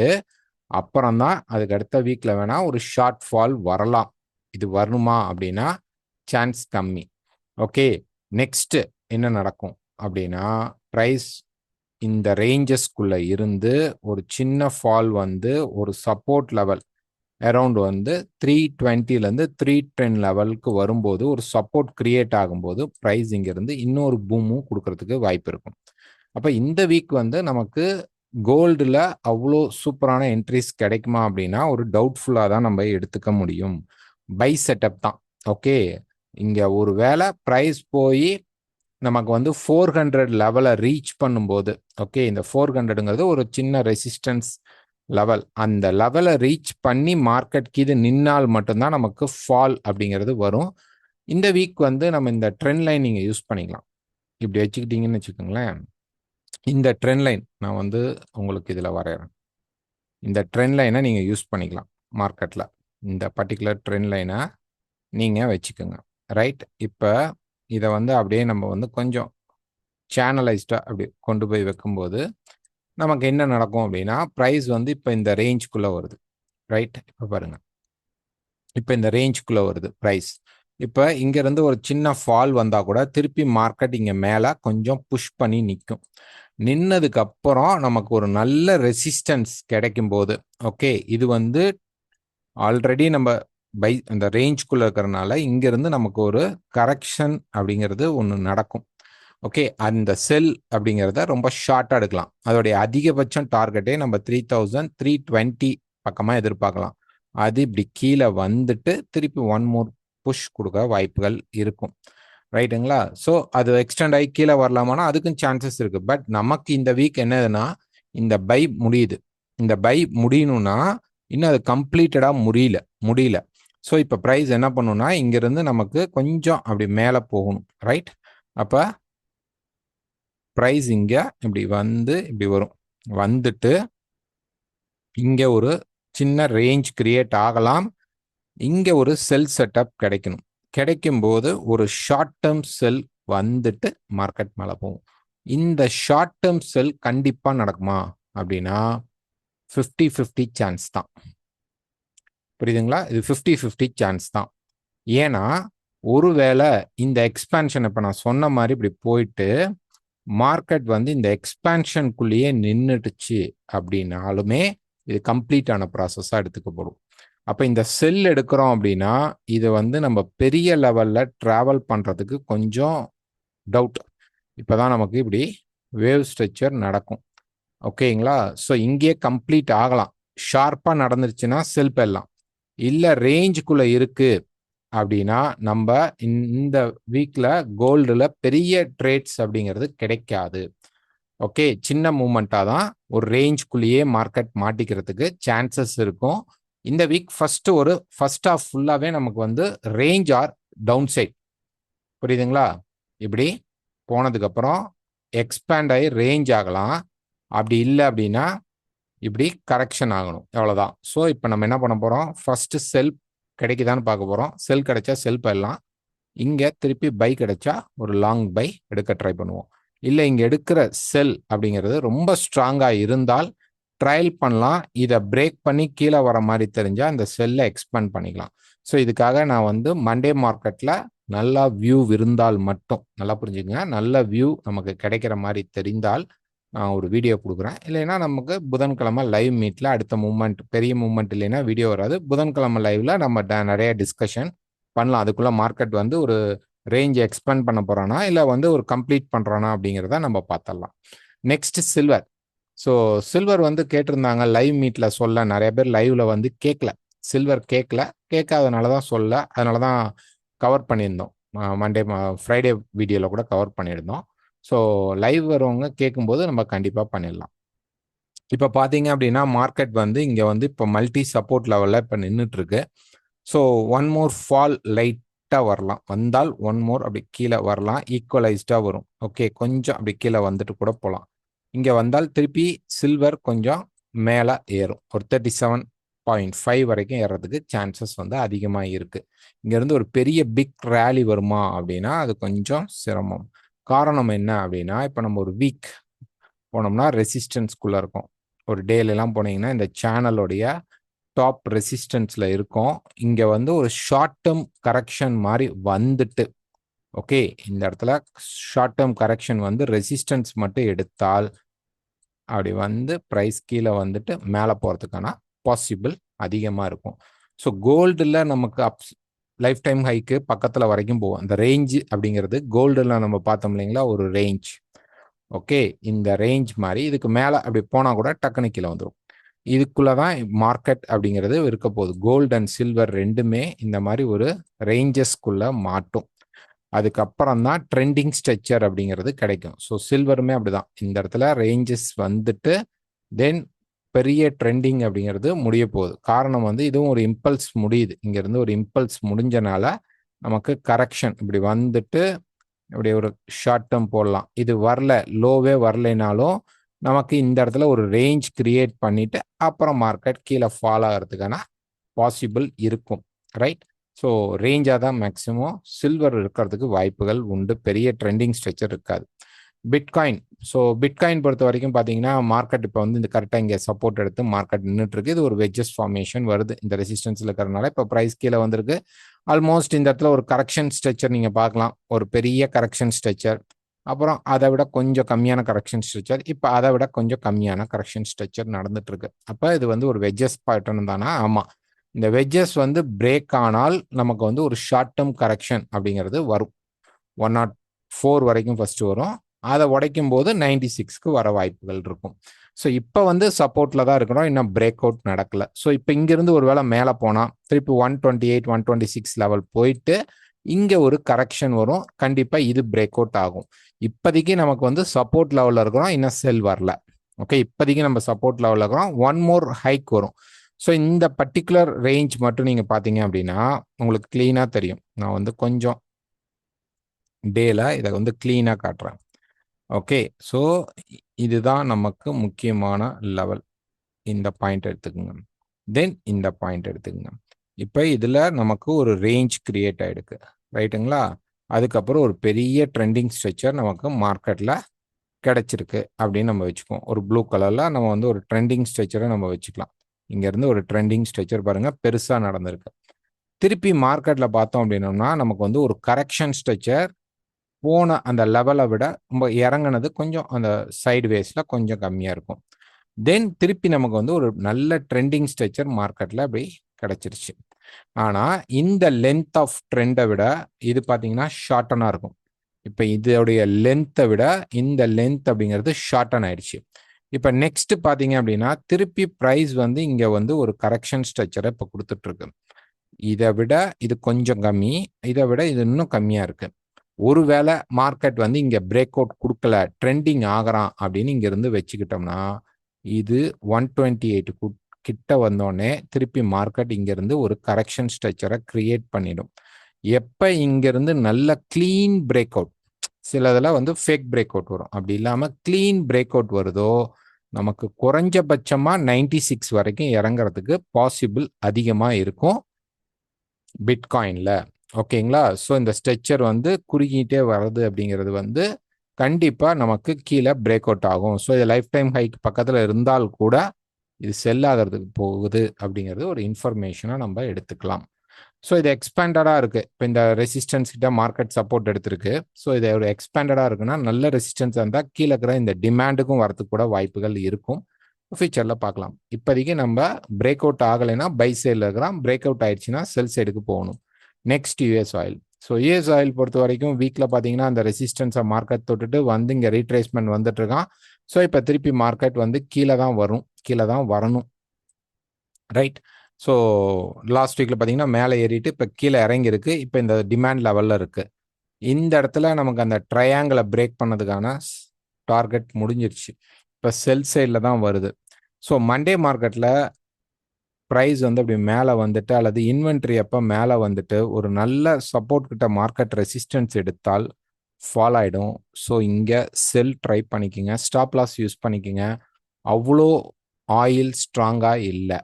அப்புறம் தான் அதுக்கு அடுத்த வீக்கில் வேணால் ஒரு ஷார்ட் ஃபால் வரலாம். இது வரணுமா அப்படின்னா சான்ஸ் கம்மி. ஓகே நெக்ஸ்ட் என்ன நடக்கும் அப்படின்னா ப்ரைஸ் இந்த ரேஞ்சஸ்குள்ளே இருந்து ஒரு சின்ன ஃபால் வந்து ஒரு சப்போர்ட் லெவல் அரௌண்ட் வந்து 320லேருந்து 310 லெவலுக்கு வரும்போது ஒரு சப்போர்ட் கிரியேட் ஆகும்போது ப்ரைஸ் இங்கேருந்து இன்னொரு பூமும் கொடுக்கறதுக்கு வாய்ப்பு இருக்கும். அப்போ இந்த வீக் வந்து நமக்கு கோல்டில் அவ்வளோ சூப்பரான என்ட்ரிஸ் கிடைக்குமா அப்படின்னா ஒரு டவுட்ஃபுல்லாக தான் நம்ம எடுத்துக்க முடியும். பை செட்டப் தான். ஓகே இங்கே ஒரு வேளை ப்ரைஸ் போய் நமக்கு வந்து 400 லெவலை ரீச் பண்ணும்போது ஓகே இந்த 400ங்கிறது ஒரு சின்ன ரெசிஸ்டன்ஸ் லெவல். அந்த லெவலை ரீச் பண்ணி மார்க்கெட் கீது நின்னால் மட்டும்தான் நமக்கு ஃபால் அப்படிங்கிறது வரும். இந்த வீக் வந்து நம்ம இந்த ட்ரெண்ட் லைன் நீங்கள் யூஸ் பண்ணிக்கலாம். இப்படி வச்சுக்கிட்டீங்கன்னு வச்சுக்கோங்களேன். இந்த ட்ரெண்ட் லைன் நான் வந்து உங்களுக்கு இதில் வரைகிறேன். இந்த ட்ரெண்ட் லைனை நீங்கள் யூஸ் பண்ணிக்கலாம் மார்க்கெட்டில். இந்த பர்டிகுலர் ட்ரெண்ட் லைனை நீங்கள் வச்சுக்கோங்க. ரைட் இப்போ இதை வந்து அப்படியே நம்ம வந்து கொஞ்சம் சேனலைஸ்டாக அப்படி கொண்டு போய் வைக்கும்போது நமக்கு என்ன நடக்கும் அப்படின்னா ப்ரைஸ் வந்து இப்போ இந்த ரேஞ்சுக்குள்ளே வருது. ரைட் இப்போ பாருங்கள் இப்போ இந்த ரேஞ்சுக்குள்ளே வருது ப்ரைஸ். இப்போ இங்கேருந்து ஒரு சின்ன ஃபால் வந்தால் கூட திருப்பி மார்க்கெட் இங்கே மேலே கொஞ்சம் புஷ் பண்ணி நிற்கும். நின்னதுக்கப்புறம் நமக்கு ஒரு நல்ல ரெசிஸ்டன்ஸ் கிடைக்கும் போது ஓகே இது வந்து ஆல்ரெடி நம்ம பை அந்த ரேஞ்சுக்குள்ளே இருக்கிறனால இங்கேருந்து நமக்கு ஒரு கரெக்ஷன் அப்படிங்கிறது ஒன்று நடக்கும். ஓகே அந்த செல் அப்படிங்கிறத ரொம்ப ஷார்ட்டாக எடுக்கலாம். அதோடைய அதிகபட்சம் டார்கெட்டே நம்ம 3320 பக்கமாக எதிர்பார்க்கலாம். அது இப்படி கீழே வந்துட்டு திருப்பி ஒன் மோர் புஷ் கொடுக்க வாய்ப்புகள் இருக்கும். ரைட்டுங்களா? ஸோ அது எக்ஸ்டெண்ட் ஆகி கீழே வரலாமானா அதுக்கும் சான்சஸ் இருக்குது. பட் நமக்கு இந்த வீக் என்னதுன்னா இந்த பை முடியுது. இந்த பை முடியணும்னா இன்னும் அது கம்ப்ளீட்டடாக முடியல. ஸோ இப்போ ப்ரைஸ் என்ன பண்ணணும்னா இங்கேருந்து நமக்கு கொஞ்சம் அப்படி மேலே போகணும். ரைட் அப்போ ப்ரைஸ் இங்கே இப்படி வந்து இப்படி வரும். வந்துட்டு இங்கே ஒரு சின்ன ரேஞ்ச் கிரியேட் ஆகலாம். இங்கே ஒரு செல் செட்டப் கிடைக்கும்போது ஒரு ஷார்ட் டேர்ம் செல் வந்துட்டு மார்க்கெட் மேலே போகும். இந்த ஷார்ட் டேர்ம் செல் கண்டிப்பாக நடக்குமா அப்படின்னா 50-50 சான்ஸ் தான். புரியுதுங்களா? இது 50-50 சான்ஸ் தான். ஏன்னா ஒருவேளை இந்த எக்ஸ்பேன்ஷன் இப்போ நான் சொன்ன மாதிரி இப்படி போயிட்டு மார்க்கெட் வந்து இந்த எக்ஸ்பேன்ஷனுக்குள்ளேயே நின்றுட்டுச்சு அப்படின்னாலுமே இது கம்ப்ளீட்டான ப்ராசஸாக எடுத்துக்கப்படும். அப்போ இந்த செல் எடுக்கிறோம் அப்படின்னா இது வந்து நம்ம பெரிய லெவலில் ட்ராவல் பண்ணுறதுக்கு கொஞ்சம் டவுட். இப்போ தான் நமக்கு இப்படி வேவ் ஸ்ட்ரக்சர் நடக்கும். ஓகேங்களா? ஸோ இங்கேயே கம்ப்ளீட் ஆகலாம். ஷார்ப்பாக நடந்துருச்சுன்னா செல் பெறலாம். இல்லை ரேஞ்சுக்குள்ளே இருக்குது அப்படின்னா நம்ம இந்த வீக்கில் கோல்டில் பெரிய ட்ரேட்ஸ் அப்படிங்கிறது கிடைக்காது. ஓகே சின்ன மூமெண்ட்டாக தான் ஒரு ரேஞ்சுக்குள்ளேயே மார்க்கெட் மாட்டிக்கிறதுக்கு சான்சஸ் இருக்கும். இந்த வீக் ஃபர்ஸ்ட் ஆஃப் ஃபுல்லாகவே நமக்கு வந்து ரேஞ்ச் ஆர் டவுன் சைட். புரியுதுங்களா? இப்படி போனதுக்கப்புறம் எக்ஸ்பேண்ட் ஆகி ரேஞ்ச் ஆகலாம். அப்படி இல்லை அப்படின்னா இப்படி கரெக்ஷன் ஆகணும். எவ்வளோதான். ஸோ இப்போ நம்ம என்ன பண்ண போகிறோம் ஃபர்ஸ்ட் செல் கிடைக்குதான்னு பார்க்க போகிறோம். செல் கிடைச்சா செல் போயிடலாம். இங்கே திருப்பி பை கிடைச்சா ஒரு லாங் பை எடுக்க ட்ரை பண்ணுவோம். இல்லை இங்கே எடுக்கிற செல் அப்படிங்கிறது ரொம்ப ஸ்ட்ராங்காக இருந்தால் ட்ரையல் பண்ணலாம். இதை பிரேக் பண்ணி கீழே வர மாதிரி தெரிஞ்சால் இந்த செல்லை எக்ஸ்பேண்ட் பண்ணிக்கலாம். ஸோ இதுக்காக நான் வந்து மண்டே மார்க்கெட்டில் நல்லா வியூ இருந்தால் மட்டும், நல்லா புரிஞ்சுக்கங்க, நல்ல வியூ நமக்கு கிடைக்கிற மாதிரி தெரிந்தால் நான் ஒரு வீடியோ கொடுக்குறேன். இல்லைன்னா நமக்கு புதன்கிழமை லைவ் மீட்டில் அடுத்த மூமெண்ட், பெரிய மூமெண்ட் இல்லைன்னா வீடியோ வராது. புதன்கிழமை லைவ்ல நம்ம நிறைய டிஸ்கஷன் பண்ணலாம். அதுக்குள்ளே மார்க்கெட் வந்து ஒரு ரேஞ்ச் எக்ஸ்பேண்ட் பண்ண போகிறானா இல்லை வந்து ஒரு கம்ப்ளீட் பண்ணுறானா அப்படிங்கிறத நம்ம பார்த்துடலாம். Next silver. ஸோ சில்வர் வந்து கேட்டிருந்தாங்க லைவ் மீட்டில் சொல்ல. நிறைய பேர் லைவ்ல வந்து கேட்கல, சில்வர் கேட்காதனால தான் சொல்ல. அதனால தான் கவர் பண்ணியிருந்தோம். மண்டே ஃப்ரைடே வீடியோவில் கூட கவர் பண்ணியிருந்தோம். ஸோ லைவ் வரவங்க கேட்கும்போது நம்ம கண்டிப்பாக பண்ணிடலாம். இப்போ பார்த்தீங்க அப்படின்னா மார்க்கெட் வந்து இங்கே வந்து இப்போ மல்டி சப்போர்ட் லெவலில் இப்போ நின்றுட்டு இருக்கு. ஸோ ஒன் மோர் ஃபால் லைட்டாக வரலாம், வந்தால் ஒன் மோர் அப்படி கீழே வரலாம், ஈக்குவலைஸ்டாக வரும். ஓகே, கொஞ்சம் அப்படி கீழே வந்துட்டு கூட போகலாம். இங்கே வந்தால் திருப்பி சில்வர் கொஞ்சம் மேலே ஏறும், ஒரு 37.5 வரைக்கும் ஏறதுக்கு சான்சஸ் வந்து அதிகமாக இருக்கு. இங்கேருந்து ஒரு பெரிய பிக் ரேலி வருமா அப்படின்னா அது கொஞ்சம் சிரமம். காரணம் என்ன அப்படின்னா, இப்போ நம்ம ஒரு வீக் போனோம்னா ரெசிஸ்டன்ஸ்குள்ளே இருக்கும். ஒரு டேலெலாம் போனீங்கன்னா இந்த சேனலோடைய டாப் ரெசிஸ்டன்ஸில் இருக்கும். இங்கே வந்து ஒரு ஷார்ட் டேர்ம் கரெக்ஷன் மாதிரி வந்துட்டு, ஓகே, இந்த இடத்துல ஷார்ட் டேர்ம் கரெக்ஷன் வந்து ரெசிஸ்டன்ஸ் மட்டும் எடுத்தால் அப்படி வந்து ப்ரைஸ் கீழே வந்துட்டு மேலே போகிறதுக்கான பாசிபிள் அதிகமாக இருக்கும். ஸோ கோல்டில் நமக்கு லைஃப் டைம் ஹைக்கு பக்கத்தில் வரைக்கும் போவோம். இந்த ரேஞ்சு அப்படிங்கிறது கோல்டில் நம்ம பார்த்தோம் இல்லைங்களா, ஒரு ரேஞ்ச். ஓகே, இந்த ரேஞ்ச் மாதிரி இதுக்கு மேலே அப்படி போனால் கூட டக்குனு கீழே வந்துடும். இதுக்குள்ளே தான் மார்க்கெட் அப்படிங்கிறது இருக்க போகுது. கோல்டு அண்ட் சில்வர் ரெண்டுமே இந்த மாதிரி ஒரு ரேஞ்சஸ்குள்ளே மாட்டும். அதுக்கப்புறம் தான் ட்ரெண்டிங் ஸ்ட்ரக்சர் அப்படிங்கிறது கிடைக்கும். ஸோ சில்வருமே அப்படிதான், இந்த இடத்துல ரேஞ்சஸ் வந்துட்டு தென் பெரிய ட்ரெண்டிங் அப்படிங்கிறது முடிய போகுது. காரணம் வந்து இதுவும் ஒரு இம்பல்ஸ் முடியுது. இங்கேருந்து ஒரு இம்பல்ஸ் முடிஞ்சனால நமக்கு கரெக்ஷன் இப்படி வந்துட்டு இப்படி ஒரு ஷார்ட் டேர்ம் போடலாம். இது வரல, லோவே வரலைனாலும் நமக்கு இந்த இடத்துல ஒரு ரேஞ்ச் கிரியேட் பண்ணிட்டு அப்புறம் மார்க்கெட் கீழே ஃபால் ஆகிறதுக்கான பாசிபிள் இருக்கும். ரைட். ஸோ ரேஞ்சாக தான் மேக்ஸிமம் சில்வர் இருக்கிறதுக்கு வாய்ப்புகள் உண்டு. பெரிய ட்ரெண்டிங் ஸ்ட்ரக்சர் இருக்காது. பிட்காயின். ஸோ பிட்காயின் பொறுத்த வரைக்கும் பார்த்தீங்கன்னா மார்க்கெட் இப்போ வந்து இந்த கரெக்டாக இங்கே சப்போர்ட் எடுத்து மார்க்கெட் நின்றுட்டு இருக்கு. இது ஒரு வெஜ்ஜஸ் ஃபார்மேஷன் வருது இந்த ரெசிஸ்டன்ஸில் இருக்கிறதுனால இப்போ ப்ரைஸ் கீழே வந்திருக்கு. ஆல்மோஸ்ட் இந்த இடத்துல ஒரு கரெக்ஷன் ஸ்ட்ரக்சர் நீங்கள் பார்க்கலாம், ஒரு பெரிய கரெக்ஷன் ஸ்ட்ரக்சர், அப்புறம் அதை விட கொஞ்சம் கம்மியான கரெக்ஷன் ஸ்ட்ரக்சர், இப்போ அதை விட கொஞ்சம் கம்மியான கரெக்ஷன் ஸ்ட்ரக்சர் நடந்துட்டு இருக்கு. அப்போ இது வந்து ஒரு வெஜ்ஜஸ் பேட்டர்ன் தானா? ஆமாம். இந்த வெஜ்ஜஸ் வந்து பிரேக் ஆனால் நமக்கு வந்து ஒரு ஷார்ட் டேர்ம் கரெக்ஷன் அப்படிங்கிறது வரும். 104 வரைக்கும் ஃபர்ஸ்ட் வரும். அதை உடைக்கும் போது 96க்கு வர வாய்ப்புகள் இருக்கும். ஸோ இப்போ வந்து சப்போர்ட்டில் தான் இருக்கிறோம், இன்னும் பிரேக் அவுட் நடக்கல. ஸோ இப்போ இங்கிருந்து ஒரு வேளை மேலே போனால் திருப்பி 128 126 லெவல் போயிட்டு இங்கே ஒரு கரெக்ஷன் வரும். கண்டிப்பாக இது பிரேக் அவுட் ஆகும். இப்போதைக்கு நமக்கு வந்து சப்போர்ட் லெவலில் இருக்கிறோம், இன்னும் செல் வரல. ஓகே, இப்போதைக்கு நம்ம சப்போர்ட் லெவலில் இருக்கிறோம். ஒன் மோர் ஹைக் வரும். ஸோ இந்த பர்டிகுலர் ரேஞ்ச் மட்டும் நீங்கள் பார்த்தீங்க அப்படின்னா உங்களுக்கு கிளீனாக தெரியும். நான் வந்து கொஞ்சம் டேல இதை வந்து கிளீனாக காட்டுறேன். ஓகே, ஸோ இதுதான் நமக்கு முக்கியமான லெவல். இந்த பாயிண்ட் எடுத்துக்கோங்க, தென் இந்த பாயிண்ட் எடுத்துக்கோங்க. இப்போ இதில் நமக்கு ஒரு ரேஞ்ச் கிரியேட் ஆகிடுக்கு, ரைட்டுங்களா? அதுக்கப்புறம் ஒரு பெரிய ட்ரெண்டிங் ஸ்ட்ரக்சர் நமக்கு மார்க்கெட்டில் கிடைச்சிருக்கு அப்படின்னு நம்ம வச்சுக்குவோம். ஒரு ப்ளூ கலரில் நம்ம வந்து ஒரு ட்ரெண்டிங் ஸ்ட்ரக்சரை நம்ம வச்சுக்கலாம். இங்கேருந்து ஒரு ட்ரெண்டிங் ஸ்ட்ரக்சர் பாருங்கள் பெருசாக நடந்திருக்கு. திருப்பி மார்க்கெட்டில் பார்த்தோம் அப்படின்னோம்னா நமக்கு வந்து ஒரு கரெக்ஷன் ஸ்ட்ரக்சர் போன அந்த லெவலை விட ரொம்ப இறங்கினது கொஞ்சம் அந்த சைடு வேஸில் கொஞ்சம் கம்மியாக இருக்கும். தென் திருப்பி நமக்கு வந்து ஒரு நல்ல ட்ரெண்டிங் ஸ்ட்ரக்சர் மார்க்கெட்டில் அப்படி கிடச்சிருச்சு. ஆனால் இந்த லென்த் ஆஃப் ட்ரெண்டை விட இது பார்த்தீங்கன்னா ஷார்ட்டனாக இருக்கும். இப்போ இதோடைய லென்த்தை விட இந்த லென்த் அப்படிங்கிறது ஷார்டன் ஆயிடுச்சு. இப்போ நெக்ஸ்ட் பார்த்தீங்க அப்படின்னா திருப்பி ப்ரைஸ் வந்து இங்கே வந்து ஒரு கரெக்ஷன் ஸ்ட்ரக்சரை இப்போ கொடுத்துட்ருக்கு. இதை விட இது கொஞ்சம் கம்மி, இதை விட இது இன்னும் கம்மியாக இருக்கு. ஒருவேளை மார்க்கெட் வந்து இங்கே பிரேக் அவுட் கொடுக்கல, ட்ரெண்டிங் ஆகிறான் அப்படின்னு இங்கேருந்து வச்சுக்கிட்டோம்னா இது 128 கிட்ட வந்தோடனே திருப்பி மார்க்கெட் இங்கேருந்து ஒரு கரெக்ஷன் ஸ்ட்ரக்சரை கிரியேட் பண்ணிடும். எப்போ இங்கேருந்து நல்ல கிளீன் பிரேக் அவுட், சிலதில் வந்து ஃபேக் பிரேக் அவுட் வரும், அப்படி இல்லாமல் கிளீன் பிரேக் அவுட் வருதோ நமக்கு குறைஞ்சபட்சமாக 96 வரைக்கும் இறங்குறதுக்கு பாசிபிள் அதிகமாக இருக்கும் பிட்காயினில். ஓகேங்களா? ஸோ இந்த ஸ்ட்ரக்சர் வந்து குறுகிட்டே வர்றது அப்படிங்கிறது வந்து கண்டிப்பாக நமக்கு கீழே பிரேக் அவுட் ஆகும். ஸோ இது லைஃப் டைம் ஹைக் பக்கத்தில் இருந்தால் கூட இது செல் ஆகிறதுக்கு போகுது அப்படிங்கிறது ஒரு இன்ஃபர்மேஷனாக நம்ம எடுத்துக்கலாம். ஸோ இது எக்ஸ்பேண்டடாக இருக்குது. இப்போ இந்த ரெசிஸ்டன்ஸ் கிட்ட மார்க்கெட் சப்போர்ட் எடுத்திருக்கு. ஸோ இது ஒரு எக்ஸ்பேண்டடாக இருக்குன்னா நல்ல ரெசிஸ்டன்ஸ் இருந்தால் கீழே இருக்கிற இந்த டிமாண்டுக்கும் வரதுக்கு கூட வாய்ப்புகள் இருக்கும். ஃபியூச்சரில் பார்க்கலாம். இப்போதைக்கு நம்ம பிரேக் அவுட் ஆகலைன்னா பை சைடில் இருக்கிறோம். பிரேக் அவுட் ஆயிடுச்சுன்னா செல் சைடுக்கு போகணும். Next US oil. So US oil பொறுத்த வரைக்கும் வீக்கில் பார்த்தீங்கன்னா அந்த ரெசிஸ்டன்ஸை மார்க்கெட் தொட்டுட்டு வந்து இங்கே ரீட்ரேஸ்மெண்ட் வந்துட்டு இருக்கான். ஸோ இப்போ திருப்பி மார்க்கெட் வந்து கீழே தான் வரும், கீழே தான் வரணும். ரைட். ஸோ லாஸ்ட் வீக்கில் பார்த்தீங்கன்னா மேலே ஏறிட்டு இப்போ கீழே இறங்கியிருக்கு. இப்போ இந்த டிமாண்ட் லெவலில் இருக்குது. இந்த இடத்துல நமக்கு அந்த ட்ரையாங்கிளை பிரேக் பண்ணதுக்கான டார்கெட் முடிஞ்சிருச்சு. இப்போ செல் சைடில் தான் வருது. ஸோ மண்டே மார்க்கெட்டில் ப்ரைஸ் வந்து அப்படி மேலே வந்துட்டு அல்லது இன்வென்ட்ரி அப்போ மேலே வந்துட்டு ஒரு நல்ல சப்போர்ட் கிட்ட மார்க்கெட் ரெசிஸ்டன்ஸ் எடுத்தால் ஃபால் ஆகிடும். ஸோ இங்கே செல் ட்ரை பண்ணிக்கோங்க, ஸ்டாப் லாஸ் யூஸ் பண்ணிக்கோங்க. அவ்வளோ ஆயில் ஸ்ட்ராங்காக இல்லை.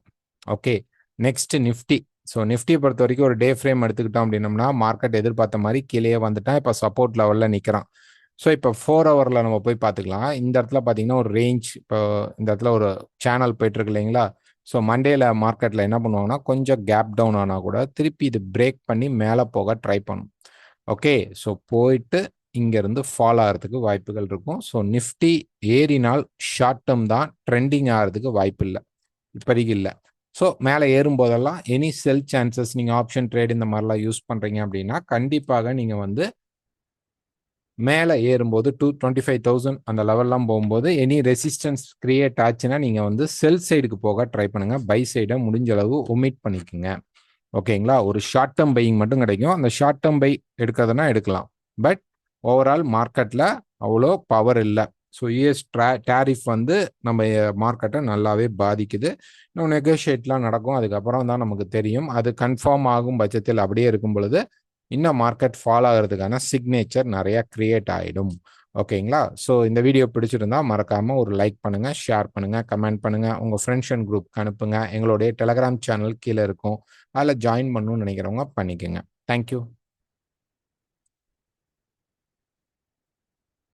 ஓகே. Next Nifty. ஸோ நிஃப்டியை பொறுத்த வரைக்கும் ஒரு டே ஃப்ரேம் எடுத்துக்கிட்டோம் அப்படின்னம்னா மார்க்கெட் எதிர்பார்த்த மாதிரி கீழே வந்துட்டான். இப்போ சப்போர்ட் லெவலில் நிற்கிறான். ஸோ இப்போ 4 ஹவரில் நம்ம போய் பார்த்துக்கலாம். இந்த இடத்துல பார்த்தீங்கன்னா ஒரு ரேஞ்ச், இப்போ இந்த இடத்துல ஒரு சேனல் போயிட்டுருக்கு இல்லைங்களா. ஸோ மண்டேல மார்க்கெட்டில் என்ன பண்ணுவாங்கன்னா கொஞ்சம் கேப் டவுன் ஆனால் கூட திருப்பி இது பிரேக் பண்ணி மேலே போக ட்ரை பண்ணும். ஓகே. ஸோ போயிட்டு இங்கேருந்து ஃபால் ஆகிறதுக்கு வாய்ப்புகள் இருக்கும். ஸோ நிஃப்டி ஏறினால் ஷார்ட் டேர்ம் தான், ட்ரெண்டிங் ஆகிறதுக்கு வாய்ப்பு இல்லை, இப்போதைக்கு இல்லை. ஸோ மேலே ஏறும்போதெல்லாம் எனி செல் சான்சஸ், நீங்கள் ஆப்ஷன் ட்ரேட் இந்த மாதிரிலாம் யூஸ் பண்ணுறீங்க அப்படின்னா கண்டிப்பாக நீங்கள் வந்து மேலே ஏறும்போது 25,000 அந்த லெவல்லாம் போகும்போது எனி ரெசிஸ்டன்ஸ் கிரியேட் ஆச்சுன்னா நீங்கள் வந்து செல் சைடுக்கு போக ட்ரை பண்ணுங்க. பை சைடை முடிஞ்ச அளவு ஒமிட் பண்ணிக்கோங்க. ஓகேங்களா. ஒரு ஷார்ட் டேர்ம் பையிங் மட்டும் கிடைக்கும். அந்த ஷார்ட் டேர்ம் பை எடுக்கிறதுனா எடுக்கலாம். பட் ஓவரால் மார்க்கெட்டில் அவ்வளோ பவர் இல்லை. ஸோ யூஎஸ் டேரிஃப் வந்து நம்ம மார்க்கெட்டை நல்லாவே பாதிக்குது. இன்னும் நெகோஷியேட்லாம் நடக்கும், அதுக்கப்புறம் தான் நமக்கு தெரியும். அது கன்ஃபார்ம் ஆகும் பட்சத்தில் அப்படியே இருக்கும் பொழுது இன்னும் மார்க்கெட் ஃபால் ஆகிறதுக்கான சிக்னேச்சர் நிறைய கிரியேட் ஆகிடும். ஓகேங்களா. ஸோ இந்த வீடியோ பிடிச்சிருந்தா மறக்காமல் ஒரு லைக் பண்ணுங்கள், ஷேர் பண்ணுங்கள், கமெண்ட் பண்ணுங்கள், உங்கள் ஃப்ரெண்ட்ஸ் அண்ட் குரூப்க்கு அனுப்புங்க. எங்களுடைய டெலகிராம் சேனல் கீழே இருக்கும், அதில் ஜாயின் பண்ணணும்னு நினைக்கிறவங்க பண்ணிக்கோங்க. தேங்க்யூ.